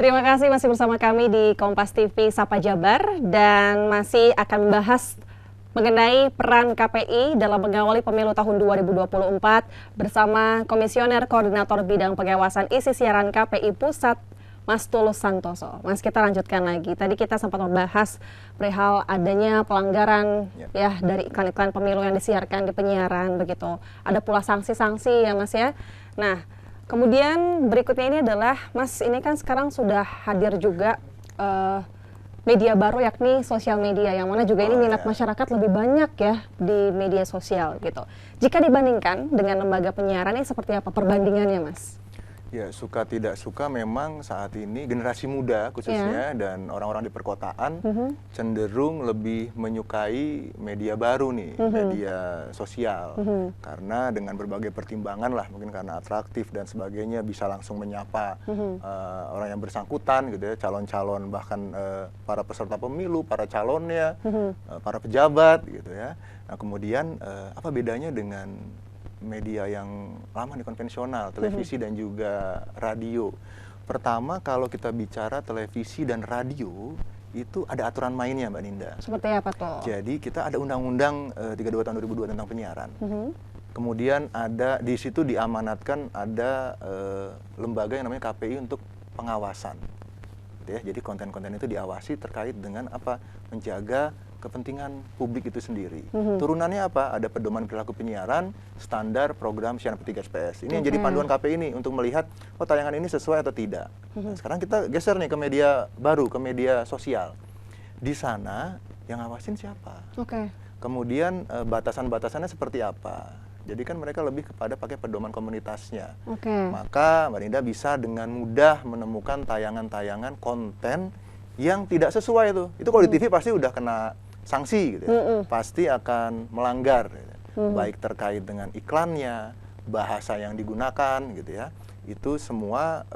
Terima kasih masih bersama kami di Kompas TV Sapa Jabar dan masih akan membahas mengenai peran KPI dalam mengawali pemilu tahun 2024 bersama Komisioner Koordinator Bidang Pengawasan Isi Siaran KPI Pusat, Mas Tulus Santoso. Mas, kita lanjutkan lagi. Tadi kita sempat membahas perihal adanya pelanggaran ya dari iklan-iklan pemilu yang disiarkan di penyiaran begitu. Ada pula sanksi-sanksi ya Mas ya. Nah, kemudian berikutnya ini adalah Mas, ini kan sekarang sudah hadir juga media baru yakni sosial media, yang mana juga ini minat masyarakat lebih banyak ya di media sosial gitu. Jika dibandingkan dengan lembaga penyiaran, ini seperti apa perbandingannya Mas? Ya, suka tidak suka memang saat ini generasi muda khususnya dan orang-orang di perkotaan cenderung lebih menyukai media baru nih, media sosial. Karena dengan berbagai pertimbangan lah, mungkin karena atraktif dan sebagainya, bisa langsung menyapa orang yang bersangkutan gitu ya, calon-calon bahkan para peserta pemilu, para calonnya, para pejabat gitu ya. Nah, kemudian apa bedanya dengan media yang lama nih, konvensional, televisi dan juga radio? Pertama, kalau kita bicara televisi dan radio, itu ada aturan mainnya, Mbak Ninda. Seperti apa tuh? Jadi kita ada Undang-Undang 32 tahun 2002 tentang penyiaran. Kemudian ada di situ diamanatkan ada lembaga yang namanya KPI untuk pengawasan. Ya, jadi konten-konten itu diawasi terkait dengan apa? Menjaga kepentingan publik itu sendiri. Turunannya apa? Ada pedoman perilaku penyiaran, standar program siaran P3SPS. Ini yang jadi panduan KPI ini untuk melihat, oh tayangan ini sesuai atau tidak. Nah, sekarang kita geser nih ke media baru, ke media sosial. Di sana yang ngawasin siapa? Kemudian batasan-batasannya seperti apa? Jadi kan mereka lebih kepada pakai pedoman komunitasnya. Maka Mbak Ninda bisa dengan mudah menemukan tayangan-tayangan konten yang tidak sesuai itu. Itu kalau di TV pasti udah kena sanksi gitu ya. Pasti akan melanggar gitu. Baik terkait dengan iklannya, bahasa yang digunakan gitu ya. Itu semua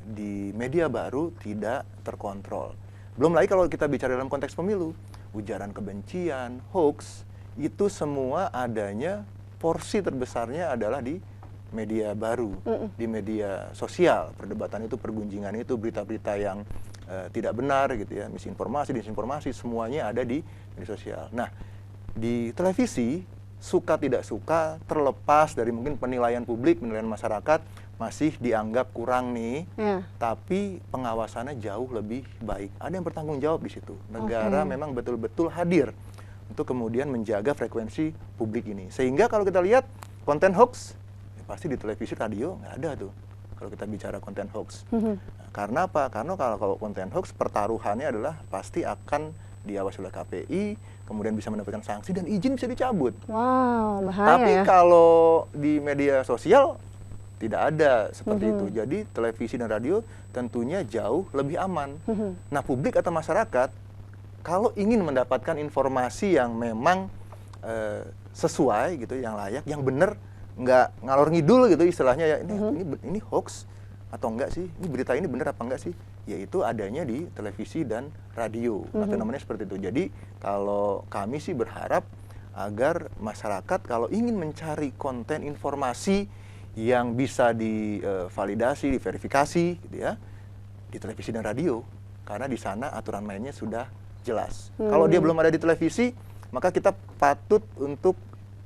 di media baru tidak terkontrol. Belum lagi kalau kita bicara dalam konteks pemilu, ujaran kebencian, hoax, itu semua adanya, porsi terbesarnya adalah di media baru, di media sosial. Perdebatan itu, pergunjingan itu, berita-berita yang tidak benar gitu ya, misinformasi, disinformasi, semuanya ada di media sosial. Nah, di televisi, suka tidak suka, terlepas dari mungkin penilaian publik, penilaian masyarakat, masih dianggap kurang nih, tapi pengawasannya jauh lebih baik. Ada yang bertanggung jawab di situ. Negara memang betul-betul hadir untuk kemudian menjaga frekuensi publik ini. Sehingga kalau kita lihat konten hoax, ya pasti di televisi, radio nggak ada tuh. Kalau kita bicara konten hoax. Karena apa? Karena kalau konten hoax, pertaruhannya adalah pasti akan diawasi oleh KPI, kemudian bisa mendapatkan sanksi dan izin bisa dicabut. Wow, bahaya. Tapi kalau di media sosial tidak ada seperti itu. Jadi televisi dan radio tentunya jauh lebih aman. Nah, publik atau masyarakat kalau ingin mendapatkan informasi yang memang sesuai gitu, yang layak, yang benar, nggak ngalor ngidul gitu istilahnya ya, ini hoax atau enggak sih, ini berita ini benar apa enggak sih, yaitu adanya di televisi dan radio. Fenomenanya seperti itu. Jadi kalau kami sih berharap agar masyarakat kalau ingin mencari konten informasi yang bisa divalidasi, diverifikasi gitu ya, di televisi dan radio, karena di sana aturan mainnya sudah jelas. Kalau dia belum ada di televisi, maka kita patut untuk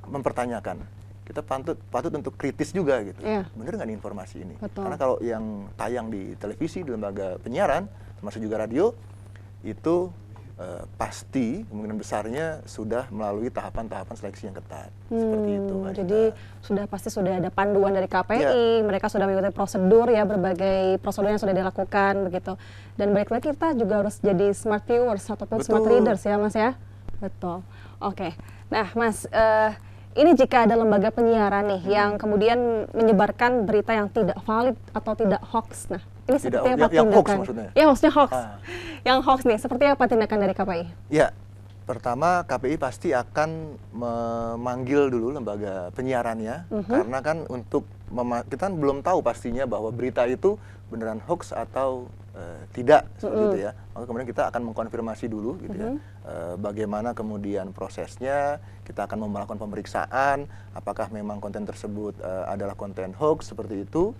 mempertanyakan. Kita patut untuk kritis juga gitu. Bener nggak nih informasi ini? Karena kalau yang tayang di televisi, di lembaga penyiaran, termasuk juga radio, itu pasti kemungkinan besarnya sudah melalui tahapan-tahapan seleksi yang ketat. Seperti itu. Jadi pasti sudah ada panduan dari KPI, mereka sudah mengikuti prosedur ya, berbagai prosedur yang sudah dilakukan begitu. Dan balik lagi kita juga harus jadi smart viewers ataupun smart readers ya Mas ya. Betul. Oke. Nah Mas, ini jika ada lembaga penyiaran nih yang kemudian menyebarkan berita yang tidak valid atau tidak hoax, nah ini seperti apa tindakan? Yang hoax maksudnya? Ya maksudnya hoax. Yang hoax nih, seperti apa tindakan dari KPI? Ya, pertama KPI pasti akan memanggil dulu lembaga penyiarannya, karena kan untuk kita kan belum tahu pastinya bahwa berita itu beneran hoax atau tidak, seperti itu ya. Maka kemudian kita akan mengkonfirmasi dulu gitu ya, bagaimana kemudian prosesnya. Kita akan melakukan pemeriksaan apakah memang konten tersebut adalah konten hoax seperti itu,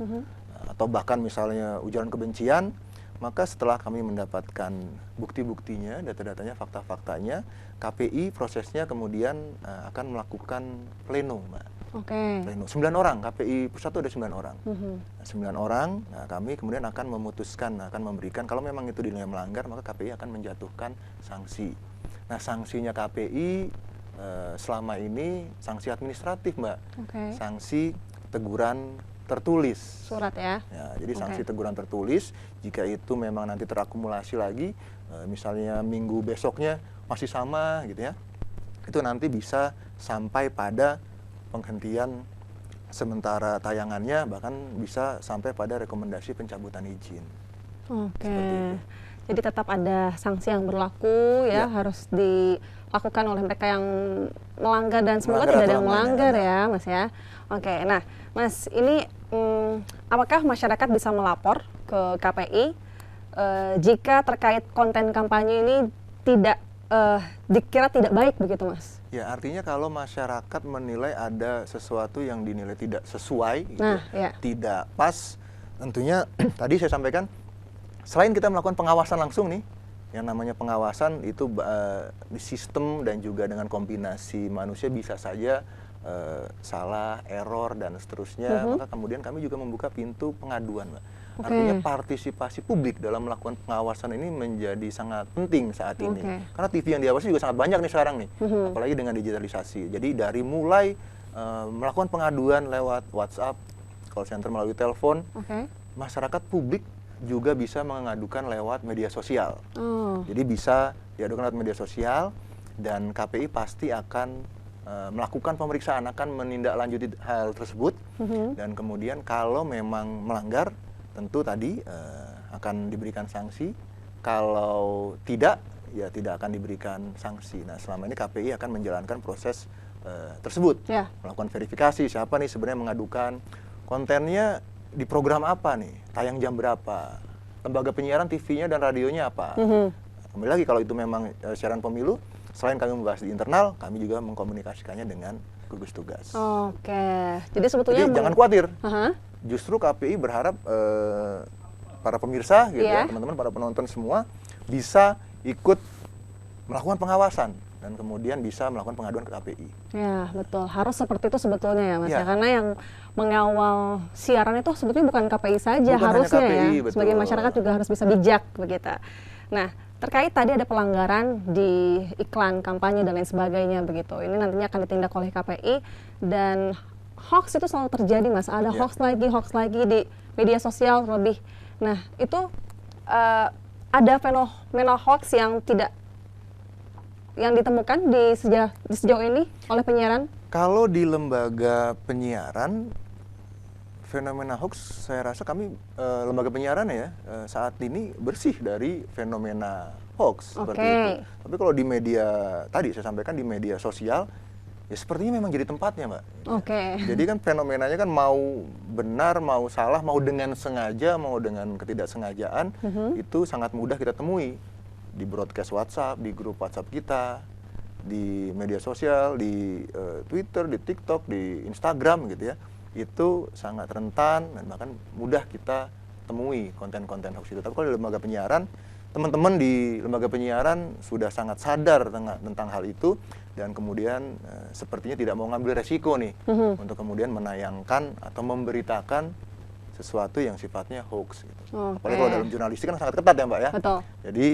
atau bahkan misalnya ujaran kebencian. maka setelah kami mendapatkan bukti-buktinya, data-datanya, fakta-faktanya, KPI prosesnya kemudian akan melakukan pleno, Mbak. Oke. Pleno. 9 orang, KPI pusat itu ada 9 orang. 9 orang, nah kami kemudian akan memutuskan, akan memberikan, kalau memang itu dinilai melanggar, maka KPI akan menjatuhkan sanksi. Nah, sanksinya KPI selama ini sanksi administratif, Mbak. Sanksi teguran tertulis. Surat ya? Jadi sanksi teguran tertulis, jika itu memang nanti terakumulasi lagi, misalnya minggu besoknya masih sama gitu ya, itu nanti bisa sampai pada penghentian sementara tayangannya, bahkan bisa sampai pada rekomendasi pencabutan izin. Jadi tetap ada sanksi yang berlaku ya, harus dilakukan oleh mereka yang melanggar, dan semoga tidak ada yang melanggar ya, Mas ya. Nah Mas, ini apakah masyarakat bisa melapor ke KPI jika terkait konten kampanye ini tidak dikira tidak baik begitu, Mas? Ya, artinya kalau masyarakat menilai ada sesuatu yang dinilai tidak sesuai, gitu, tidak pas, tentunya tadi saya sampaikan, selain kita melakukan pengawasan langsung nih, yang namanya pengawasan itu di sistem dan juga dengan kombinasi manusia bisa saja salah, error, dan seterusnya, maka kemudian kami juga membuka pintu pengaduan, Mbak. Artinya partisipasi publik dalam melakukan pengawasan ini menjadi sangat penting saat ini. Karena TV yang diawasi juga sangat banyak nih sekarang nih, apalagi dengan digitalisasi. Jadi dari mulai melakukan pengaduan lewat WhatsApp, call center melalui telepon, masyarakat publik juga bisa mengadukan lewat media sosial. Jadi bisa diadukan lewat media sosial, dan KPI pasti akan melakukan pemeriksaan, akan menindaklanjuti hal tersebut, dan kemudian kalau memang melanggar, tentu tadi akan diberikan sanksi. Kalau tidak, ya tidak akan diberikan sanksi. Nah, selama ini KPI akan menjalankan proses tersebut, melakukan verifikasi siapa nih sebenarnya mengadukan, kontennya di program apa nih, tayang jam berapa, lembaga penyiaran TV-nya dan radionya apa. Kembali lagi, kalau itu memang siaran pemilu, selain kami membahas di internal, kami juga mengkomunikasikannya dengan gugus tugas. Jadi sebetulnya jangan khawatir. Justru KPI berharap para pemirsa gitu ya, teman-teman, para penonton semua bisa ikut melakukan pengawasan dan kemudian bisa melakukan pengaduan ke KPI. Ya, betul. Harus seperti itu sebetulnya ya, Mas. Karena yang mengawal siaran itu sebetulnya bukan KPI saja, bukan harusnya KPI, ya. betul. Sebagai masyarakat juga harus bisa bijak begitu. Nah, terkait tadi ada pelanggaran di iklan kampanye dan lain sebagainya begitu. Ini nantinya akan ditindak oleh KPI, dan hoax itu selalu terjadi, Mas. Ada hoax lagi di media sosial lebih. Nah, itu ada fenomena hoax yang ditemukan di sejauh ini oleh penyiaran? Kalau di lembaga penyiaran, fenomena hoax saya rasa kami lembaga penyiaran ya saat ini bersih dari fenomena hoax seperti itu. Tapi kalau di media, tadi saya sampaikan di media sosial, ya sepertinya memang jadi tempatnya, Mbak. Jadi kan fenomenanya kan mau benar, mau salah, mau dengan sengaja, mau dengan ketidaksengajaan, itu sangat mudah kita temui di broadcast WhatsApp, di grup WhatsApp kita, di media sosial, di Twitter, di TikTok, di Instagram gitu ya. Itu sangat rentan dan bahkan mudah kita temui konten-konten hoax itu. Tapi kalau di lembaga penyiaran, teman-teman di lembaga penyiaran sudah sangat sadar tentang hal itu, dan kemudian sepertinya tidak mau ngambil resiko nih untuk kemudian menayangkan atau memberitakan sesuatu yang sifatnya hoax gitu. Apalagi kalau dalam jurnalistik kan sangat ketat ya, Mbak ya. Betul. Jadi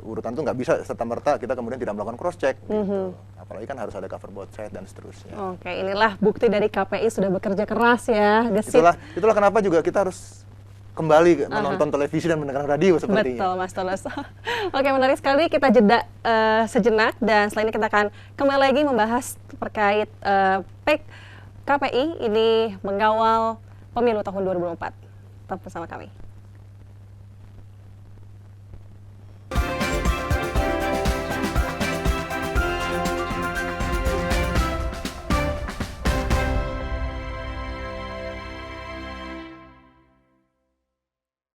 urutan itu nggak bisa serta-merta kita kemudian tidak melakukan cross check gitu. Apalagi kan harus ada cover both side dan seterusnya. Inilah bukti dari KPI sudah bekerja keras ya, gesit. Itulah kenapa juga kita harus kembali menonton televisi dan mendengarkan radio sepertinya. Betul, Mas Tulus. Menarik sekali. Kita jeda sejenak, dan setelah ini kita akan kembali lagi membahas terkait KPI ini mengawal pemilu tahun 2024. Tetap bersama kami.